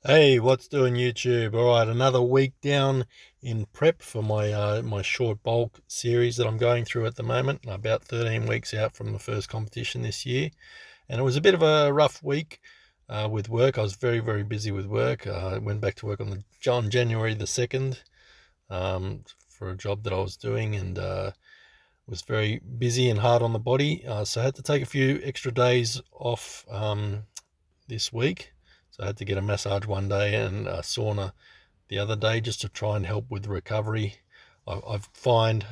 Hey, what's doing YouTube? All right, another week down in prep for my short bulk series that I'm going through at the moment. I'm about 13 weeks out from the first competition this year, and it was a bit of a rough week with work. I was very busy with work. I went back to work on January the 2nd for a job that I was doing, and was very busy and hard on the body. So I had to take a few extra days off this week. So I had to get a massage one day and a sauna the other day just to try and help with recovery. I find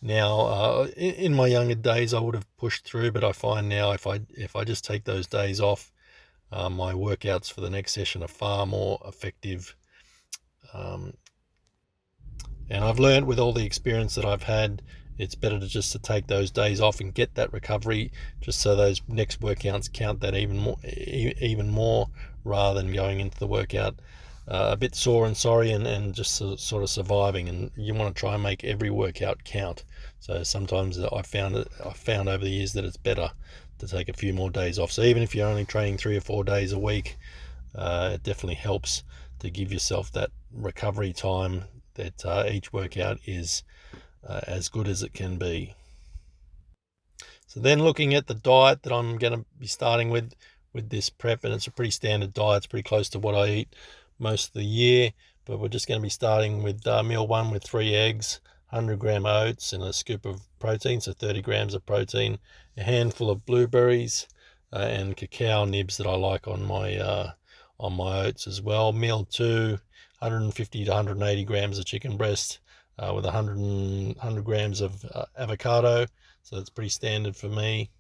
now, in my younger days, I would have pushed through, but I find now if I just take those days off, my workouts for the next session are far more effective. Um, and I've learned with all the experience that I've had, it's better to take those days off and get that recovery, just so those next workouts count that even more, rather than going into the workout a bit sore and sorry and just sort of surviving. And you want to try and make every workout count. So sometimes I found over the years that it's better to take a few more days off. So even if you're only training 3 or 4 days a week, it definitely helps to give yourself that recovery time, that each workout is as good as it can be. So then looking at the diet that I'm going to be starting with this prep, and it's a pretty standard diet. It's pretty close to what I eat most of the year, but we're just going to be starting with meal one with 3 eggs, 100-gram oats, and a scoop of protein, so 30 grams of protein, a handful of blueberries, and cacao nibs that I like on my oats as well. Meal two, 150 to 180 grams of chicken breast, with 100 grams of avocado, so that's pretty standard for me.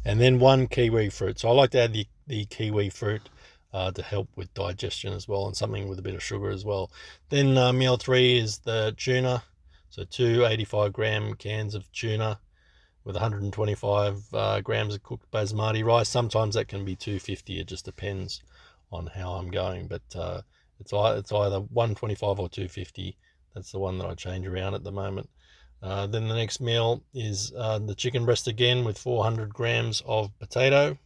And then one kiwi fruit. So I like to add the kiwi fruit to help with digestion as well, and something with a bit of sugar as well. Then meal three is the tuna. So two 85-gram cans of tuna with 125 grams of cooked basmati rice. Sometimes that can be 250. It just depends on how I'm going. But it's either 125 or 250. That's the one that I change around at the moment. Then the next meal is the chicken breast again with 400 grams of potato.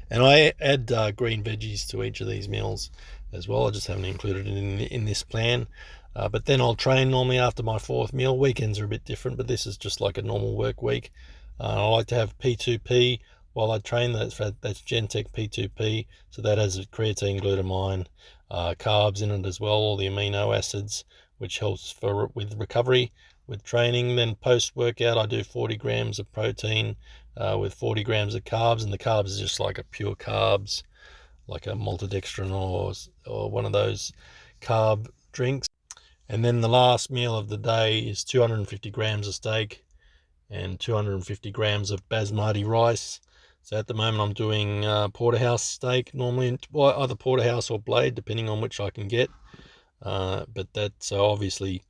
And I add green veggies to each of these meals as well. I just haven't included it in this plan. But then I'll train normally after my fourth meal. Weekends are a bit different, but this is just like a normal work week. I like to have P2P while I train. That's Gentech P2P. So that has creatine, glutamine, carbs in it as well, all the amino acids, which helps with recovery with training. Then post workout, I do 40 grams of protein with 40 grams of carbs, and the carbs is just like a pure carbs, like a maltodextrin or one of those carb drinks. And then the last meal of the day is 250 grams of steak and 250 grams of basmati rice. So at the moment I'm doing porterhouse steak, normally either porterhouse or blade, depending on which I can get. But that's obviously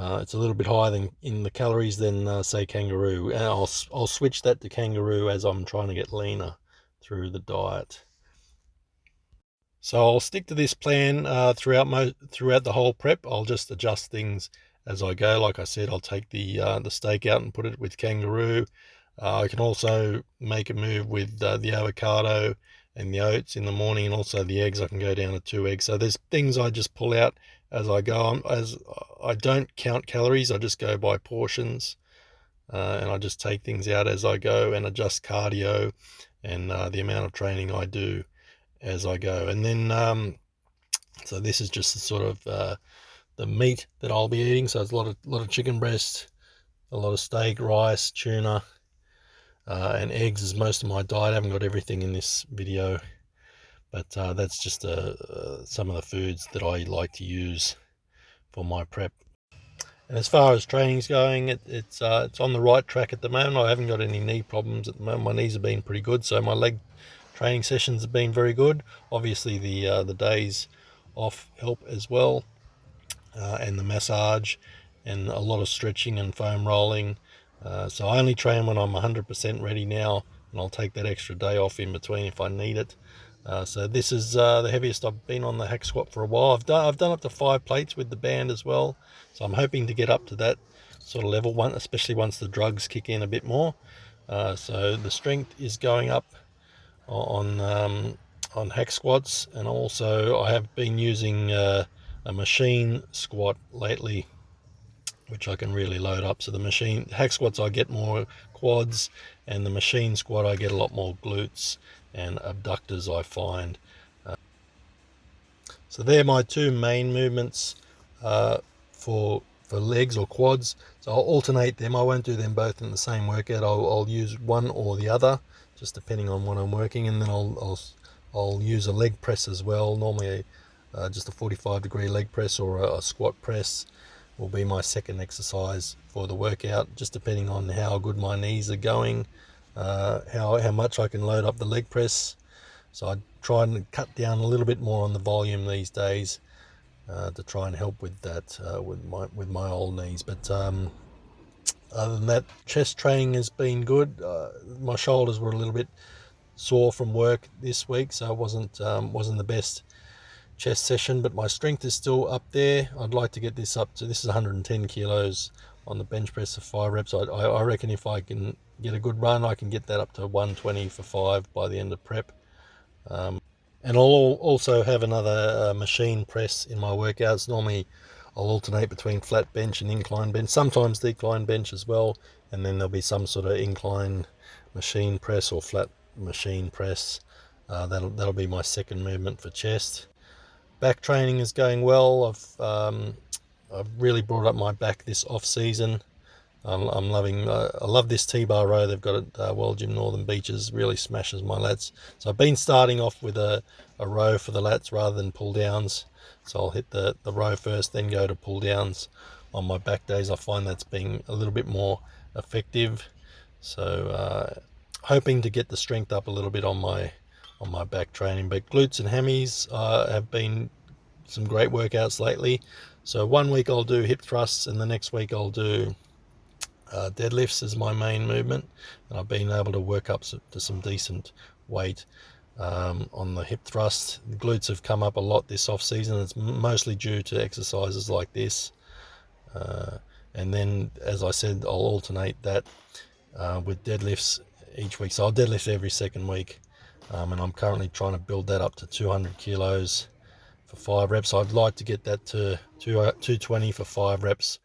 it's a little bit higher in the calories than say kangaroo, and I'll switch that to kangaroo as I'm trying to get leaner through the diet. So I'll stick to this plan throughout the whole prep. I'll just adjust things as I go. Like I said, I'll take the steak out and put it with kangaroo. I can also make a move with the avocado and the oats in the morning, and also the eggs. I can go down to 2 eggs. So there's things I just pull out as I go. As I don't count calories, I just go by portions, and I just take things out as I go and adjust cardio and the amount of training I do as I go. And then so this is just the sort of the meat that I'll be eating. So it's a lot of chicken breast, a lot of steak, rice, tuna, and eggs is most of my diet. I haven't got everything in this video, but that's just some of the foods that I like to use for my prep. And as far as training's going, it's on the right track at the moment. I haven't got any knee problems at the moment. My knees have been pretty good, so my leg training sessions have been very good. Obviously, the days off help as well, and the massage, and a lot of stretching and foam rolling. So I only train when I'm 100% ready now, and I'll take that extra day off in between if I need it. So this is the heaviest I've been on the hack squat for a while. I've done up to 5 plates with the band as well, so I'm hoping to get up to that sort of level one, especially once the drugs kick in a bit more. So the strength is going up on hack squats, and also I have been using a machine squat lately, which I can really load up. So the machine hack squats I get more quads, and the machine squat I get a lot more glutes and abductors, I find. So they're my two main movements for legs or quads. So I'll alternate them. I won't do them both in the same workout. I'll use one or the other, just depending on what I'm working. And then I'll use a leg press as well. Normally just a 45-degree leg press or a squat press will be my second exercise for the workout, just depending on how good my knees are going, how much I can load up the leg press. So I try and cut down a little bit more on the volume these days to try and help with that with my old knees. But other than that, chest training has been good. My shoulders were a little bit sore from work this week, so it wasn't the best chest session, but my strength is still up there. I'd like to get this up to, this is 110 kilos on the bench press of 5 reps. I reckon if I can get a good run, I can get that up to 120 for 5 by the end of prep. And I'll also have another machine press in my workouts. Normally I'll alternate between flat bench and incline bench, sometimes decline bench as well, and then there'll be some sort of incline machine press or flat machine press. That'll be my second movement for chest. Back training is going well. I've really brought up my back this off season. I'm loving. I love this T-bar row they've got at World Gym Northern Beaches. Really smashes my lats. So I've been starting off with a row for the lats rather than pull downs. So I'll hit the row first, then go to pull downs on my back days. I find that's being a little bit more effective. So hoping to get the strength up a little bit on my back training. But glutes and hammies have been some great workouts lately. So one week I'll do hip thrusts, and the next week I'll do deadlifts as my main movement. And I've been able to work up to some decent weight on the hip thrust. The glutes have come up a lot this off season. It's mostly due to exercises like this. And then, as I said, I'll alternate that with deadlifts each week. So I'll deadlift every second week. And I'm currently trying to build that up to 200 kilos for 5 reps. I'd like to get that to 220 for 5 reps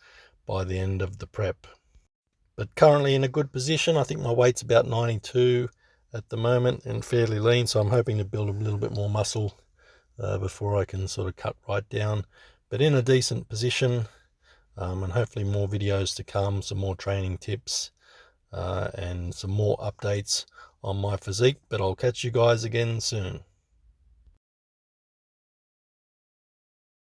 by the end of the prep. But currently in a good position. I think my weight's about 92 at the moment and fairly lean, so I'm hoping to build a little bit more muscle before I can sort of cut right down. But in a decent position, and hopefully more videos to come, some more training tips and some more updates on my physique. But I'll catch you guys again soon.